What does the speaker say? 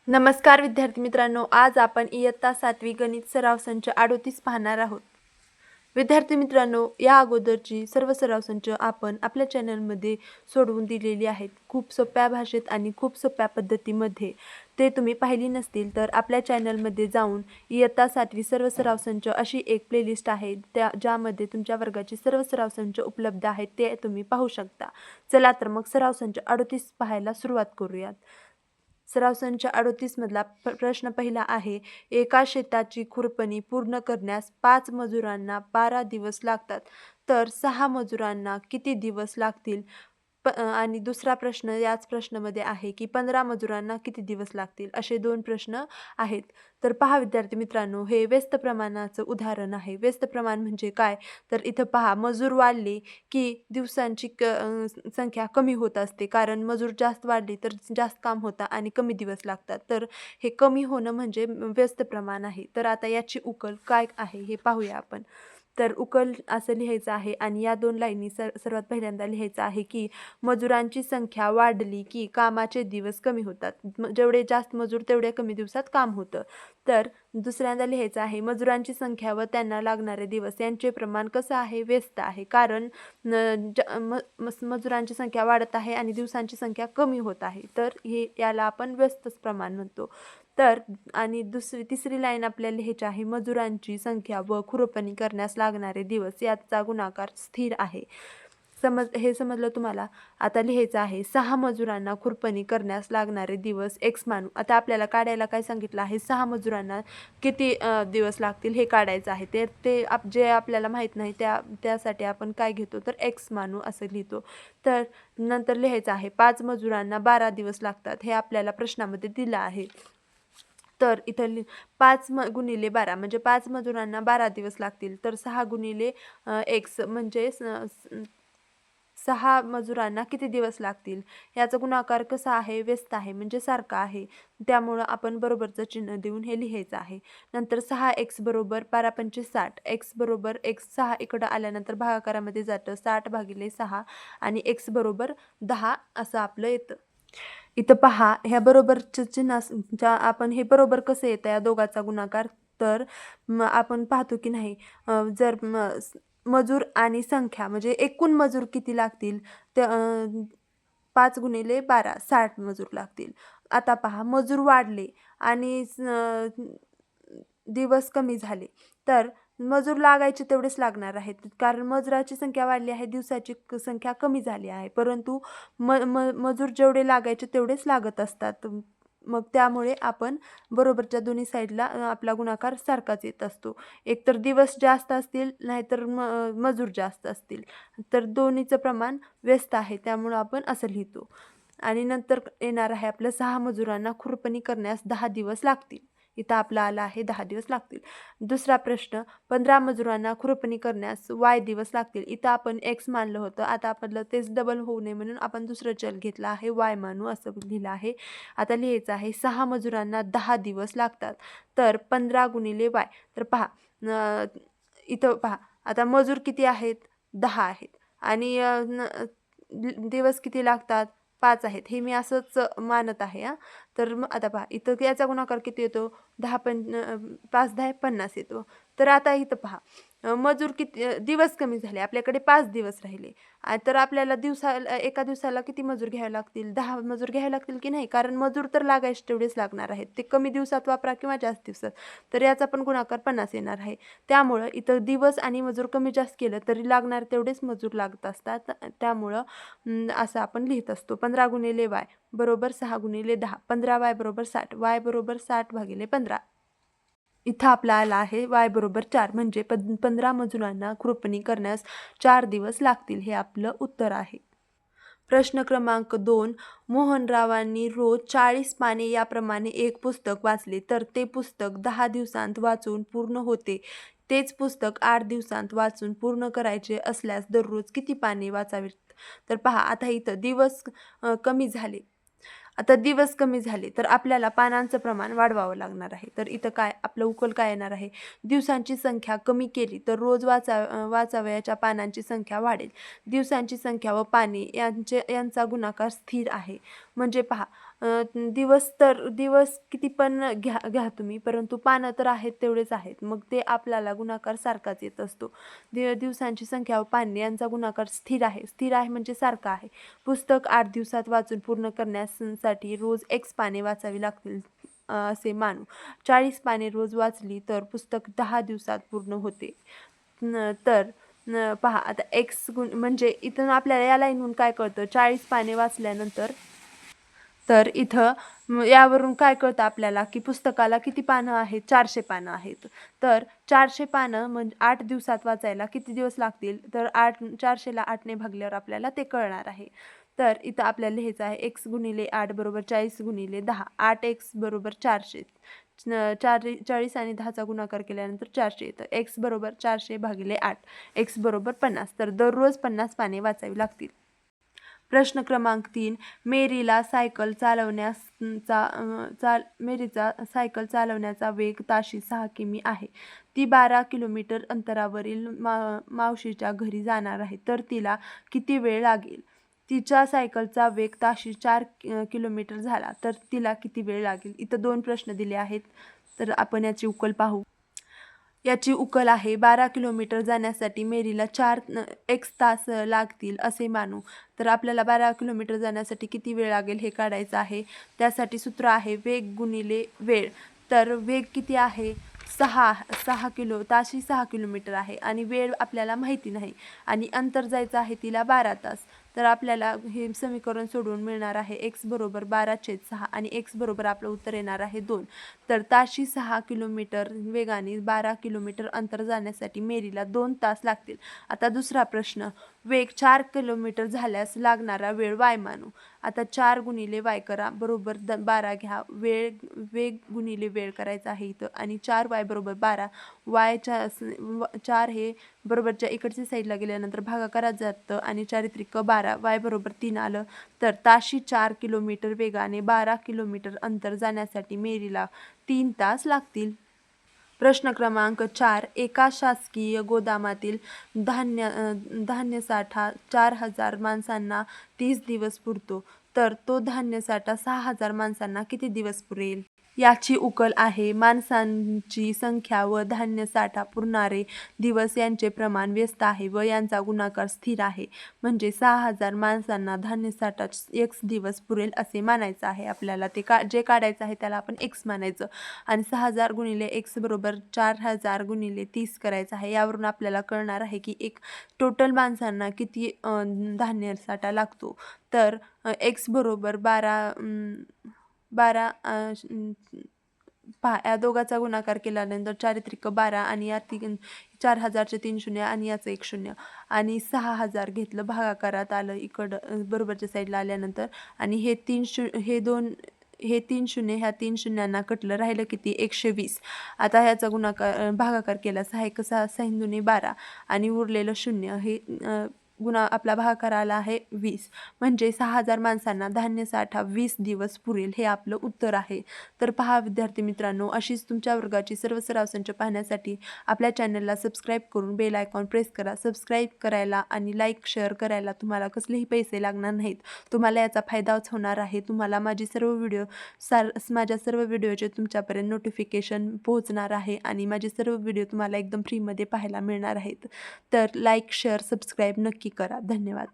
नमस्कार विद्यार्थी मित्रांनो, आज आपण इयत्ता 7वी गणित सराव संच 38 पाहणार आहोत. विद्यार्थी मित्रांनो, या अगोदरची सर्व सराव संच आपण आपल्या चॅनलमध्ये सोडवून दिलेली आहेत. खूप सोप्या भाषेत आणि खूप सोप्या पद्धतीमध्ये. ते तुम्ही पाहिली नसतील तर आपल्या चॅनलमध्ये जाऊन इयत्ता 7वी सर्व सराव संच अशी एक प्लेलिस्ट आहे, ज्यामध्ये तुमच्या वर्गाची सर्व सराव संच उपलब्ध आहेत, ते तुम्ही पाहू शकता. चला तर मग सराव संच 38 पाहायला सुरुवात करूयात. सराव संच 38 मधला प्रश्न पहिला आहे. एका शेताची खुरपणी पूर्ण करण्यास 5 मजुरांना 12 दिवस लागतात, तर 6 मजुरांना किती दिवस लागतील? आणि दुसरा प्रश्न याच प्रश्नामध्ये आहे की 15 मजुरांना किती दिवस लागतील? असे 2 प्रश्न आहेत. तर पहा विद्यार्थी मित्रांनो, हे व्यस्त प्रमाणाचं उदाहरण आहे. व्यस्त प्रमाण म्हणजे काय? तर इथं पहा, मजूर वाढले की दिवसांची संख्या कमी होत असते, कारण मजूर जास्त वाढले तर जास्त काम होतं आणि कमी दिवस लागतात. तर हे कमी होणं म्हणजे व्यस्त प्रमाण आहे. तर आता याची उकल काय आहे हे पाहूया आपण. तर उकल असं लिहायचं आहे आणि या 2 लाईनी सर्वात पहिल्यांदा लिहायचं आहे की मजुरांची संख्या वाढली की कामाचे दिवस कमी होतात. जेवढे जास्त मजूर तेवढ्या कमी दिवसात काम होतं. तर दुसऱ्यांदा लिहायचं आहे मजुरांची संख्या व त्यांना लागणारे दिवस यांचे प्रमाण कसं आहे? व्यस्त आहे. कारण मजुरांची संख्या वाढत आहे आणि दिवसांची संख्या कमी होत आहे. तर याला आपण व्यस्तच प्रमाण म्हणतो. तर आणि तिसरी लाईन आपल्याला लिहायची आहे मजुरांची संख्या व खुरपणी करण्यास लागणारे दिवस याचा गुणाकार स्थिर आहे. समजलं तुम्हाला? आता लिहायचं आहे 6 मजुरांना खुरपणी करण्यास लागणारे दिवस एक्स मानू. आता आपल्याला काढायला काय सांगितलं आहे? 6 मजुरांना किती दिवस लागतील हे काढायचं आहे. जे आपल्याला माहीत नाही त्यासाठी आपण काय घेतो, तर एक्स मानू असं लिहितो. तर नंतर लिहायचं आहे 5 मजुरांना 12 दिवस लागतात, हे आपल्याला प्रश्नामध्ये दिलं आहे. तर इथं 5 गुणिले 12 म्हणजे 5 मजुरांना 12 दिवस लागतील. तर 6 गुणिले एक्स म्हणजे 6 मजुरांना किती दिवस लागतील? याचा गुणाकार कसा आहे? व्यस्त आहे म्हणजे सारखा आहे. त्यामुळं आपण बरोबरचं चिन्ह देऊन हे लिहायचं आहे. नंतर 6x बरोबर 12×5 60. x बरोबर 6 इकडं आल्यानंतर भागाकारामध्ये जातं. 60 भागिले 6 आणि x बरोबर 10 असं आपलं येतं. इथं पहा, ह्या बरोबरच्या चिन्हाच्या आपण हे बरोबर कसं येतं या दोघाचा गुणाकार? तर आपण पाहतो की नाही, जर मजूर आणि संख्या म्हणजे एकूण मजूर किती लागतील? ते 5 गुणिले 12 60 मजूर लागतील. आता पहा, मजूर वाढले आणि दिवस कमी झाले, तर मजूर लागायचे तेवढेच लागणार आहेत. कारण मजुराची संख्या वाढली आहे, दिवसाची संख्या कमी झाली आहे. परंतु मजूर जेवढे लागायचे तेवढेच लागत असतात. मग त्यामुळे आपण बरोबरच्या दोन्ही साईडला आपला गुणाकार सारखाच येत असतो. एकतर दिवस जास्त असतील, नाहीतर मजूर जास्त असतील. तर दोन्हीचं प्रमाण व्यस्त आहे, त्यामुळं आपण असं लिहितो. आणि नंतर येणार आहे आपलं 6 मजुरांना खुरपणी करण्यास 10 दिवस लागतील. इथं आपला आला आहे 10 दिवस लागतील. दुसरा प्रश्न, 15 मजुरांना खुरपणी करण्यास y दिवस लागतील. इथं आपण x मानलं होतं. आता आपलं तेच डबल होऊ नये म्हणून आपण दुसरं चल घेतला आहे, y मानू असं लिहिलं आहे. आता लिहायचं आहे 6 मजुरांना 10 दिवस लागतात, तर 15 गुणिले y. तर पहा, इथं पहा, आता मजूर किती आहेत? 10 आहेत आणि दिवस किती लागतात? 5 आहेत. हे मी असंच मानत आहे हां. तर मग आता पहा, इथं याचा गुणाकार किती येतो? 5 10 50 येतो. तर आता इथं पहा, मजूर किती दिवस कमी झाले. आपल्याकडे 5 दिवस राहिले. तर आपल्याला एका दिवसाला किती मजूर घ्यावे लागतील? 10 मजूर घ्यावे लागतील की नाही? कारण मजूर तर लागायचे तेवढेच लागणार आहेत. ते कमी दिवसात वापरा किंवा जास्त दिवसात. तर याचा पण गुणाकार 50 येणार आहे. त्यामुळं इथं दिवस आणि मजूर कमी जास्त केलं तरी लागणार तेवढेच मजूर लागत असतात. त्यामुळं असं आपण लिहित असतो. 15 गुणिले y बरोबर 6 गुणिले 10. 15y बरोबर 60. y बरोबर 60 भागिले 15. इथं आपला आला आहे y बरोबर 4 म्हणजे 15 मजुरांना खुरपणी करण्यास 4 दिवस लागतील. हे आपलं उत्तर आहे. प्रश्न क्रमांक 2. मोहनरावांनी रोज 40 पाने याप्रमाणे एक पुस्तक वाचले, तर ते पुस्तक 10 दिवसांत वाचून पूर्ण होते. तेच पुस्तक 8 दिवसांत वाचून पूर्ण करायचे असल्यास दररोज किती पाने वाचावीत? तर पहा, आता इथं दिवस कमी झाले. आता दिवस कमी झाले तर आपल्याला पानांचं प्रमाण वाढवावं लागणार आहे. तर इथं काय आपलं उकल काय येणार आहे? दिवसांची संख्या कमी केली तर रोज वाचावयाच्या पानांची संख्या वाढेल. दिवसांची संख्या व पाने यांचा गुणाकार स्थिर आहे. म्हणजे पहा, दिवस किती पण घ्या तुम्ही, परंतु पानं तर आहेत तेवढेच आहेत. मग ते आपल्याला गुणाकार सारखाच येत असतो. दिवसांची संख्या व पाने यांचा गुणाकार स्थिर आहे. स्थिर आहे म्हणजे सारखा आहे. पुस्तक 8 दिवसात वाचून पूर्ण करण्यासाठी रोज X पाने वाचावी लागतील असे मानू. 40 पाने रोज वाचली तर पुस्तक 10 दिवसात पूर्ण होते. तर पहा आता एक्स गुण म्हणजे इथून आपल्याला या लाईनहून काय कळतं, 40 पाने वाचल्यानंतर तर इथं यावरून काय कळतं आपल्याला की पुस्तकाला किती पानं आहेत, 400 पानं आहेत. तर 400 पानं म्हणजे 8 दिवसात वाचायला किती दिवस लागतील, तर 400ला 8ने भागल्यावर आपल्याला ते कळणार आहे. तर इथं आपल्याला लिहायचं आहे x गुणिले 8 बरोबर 40 गुणिले 10. 8x बरोबर 400. 40 आणि 10चा गुणाकार केल्यानंतर 400 येतं. x बरोबर 400 भागिले 8. x बरोबर 50. तर दररोज 50 पाने वाचावी लागतील. प्रश्न क्रमांक 3. मेरीचा सायकल चालवण्याचा वेग ताशी 6 किमी आहे. ती 12 किलोमीटर अंतरावरील मावशीच्या घरी जाणार आहे. तर तिला किती वेळ लागेल? तिच्या सायकलचा वेग ताशी 4 किलोमीटर झाला तर तिला किती वेळ लागेल? इथं 2 प्रश्न दिले आहेत. तर आपण याची उकल पाहू. याची उकल आहे 12 किलोमीटर जाण्यासाठी मेरीला 4 तास लागतील असे मानू. तर आपल्याला 12 किलोमीटर जाण्यासाठी किती वेळ लागेल हे काढायचं आहे. त्यासाठी सूत्र आहे वेग गुणिले वेळ. तर वेग किती आहे? ताशी 6 किलोमीटर आहे आणि वेळ आपल्याला माहिती नाही आणि अंतर जायचं आहे तिला 12 तास. तर आपल्याला हे समीकरण सोडवून मिळणार आहे x बरोबर 12/6 आणि x बरोबर आपलं उत्तर येणार आहे 2. तर ताशी 6 किलोमीटर वेगाने 12 किलोमीटर अंतर जाण्यासाठी मेरीला 2 तास लागतील. आता दुसरा प्रश्न, वेग 4 किलोमीटर झाल्यास लागणारा वेळ y मानू. आता 4 गुणिले y करा बरोबर 12 घ्या. वेग गुणिले वेळ करायचा आहे इथं आणि 4y बरोबर 12. 4 हे बरोबरच्या इकडच्या साईडला गेल्यानंतर भागाकारात जातं आणि 4 12. y बरोबर 3 आलं. तर ताशी 4 किलोमीटर वेगाने 12 किलोमीटर अंतर जाण्यासाठी मेरीला 3 तास लागतील. प्रश्न क्रमांक 4. एका शासकीय गोदामातील धान्यसाठा 4000 माणसांना 30 दिवस पुरतो. तर तो धान्यसाठा 6000 माणसांना किती दिवस पुरेल? याची उकल आहे माणसांची संख्या व धान्यसाठा पुरणारे दिवस यांचे प्रमाण व्यस्त आहे व यांचा गुणाकार स्थिर आहे. म्हणजे 6000 माणसांना धान्यसाठा x दिवस पुरेल असे मानायचं आहे आपल्याला. जे काढायचं आहे त्याला आपण x मानायचं आणि 6000 गुणिले x बरोबर 4000 गुणिले 30 करायचं आहे. यावरून आपल्याला कळणार आहे की एक टोटल माणसांना किती धान्यसाठा लागतो. तर x बरोबर 12 पहा या दोघाचा गुणाकार केल्यानंतर 4 12 आणि या 4000चे 3 शून्य आणि याचं 1 शून्य आणि 6000 घेतलं भागाकारात आलं इकडं बरोबरच्या साईडला आल्यानंतर आणि हे 3 शून्य ह्या 3 शून्यांना कटलं राहिलं किती 120. आता ह्याचा गुणाकार भागाकार केला 6 1 6 6 दुणे 12 आणि उरलेलं शून्य हे आपला भागाकार आला आहे 20. म्हणजे 6000 माणसांना धान्यसाठा 20 दिवस पुरेल हे आपलं उत्तर आहे. तर पहा विद्यार्थी मित्रांनो, अशीच तुमच्या वर्गाची सर्व सराव संच पाहण्यासाठी आपल्या चॅनलला सबस्क्राईब करून बेल आयकॉन प्रेस करा. सबस्क्राईब करायला आणि लाईक शेअर करायला तुम्हाला कसलेही पैसे लागणार नाहीत. तुम्हाला याचा फायदाच होणार आहे. तुम्हाला माझ्या सर्व व्हिडिओचे तुमच्यापर्यंत नोटिफिकेशन पोहोचणार आहे आणि माझे सर्व व्हिडिओ तुम्हाला एकदम फ्रीमध्ये पाहायला मिळणार आहेत. तर लाईक शेअर सबस्क्राईब नक्की करा. धन्यवाद.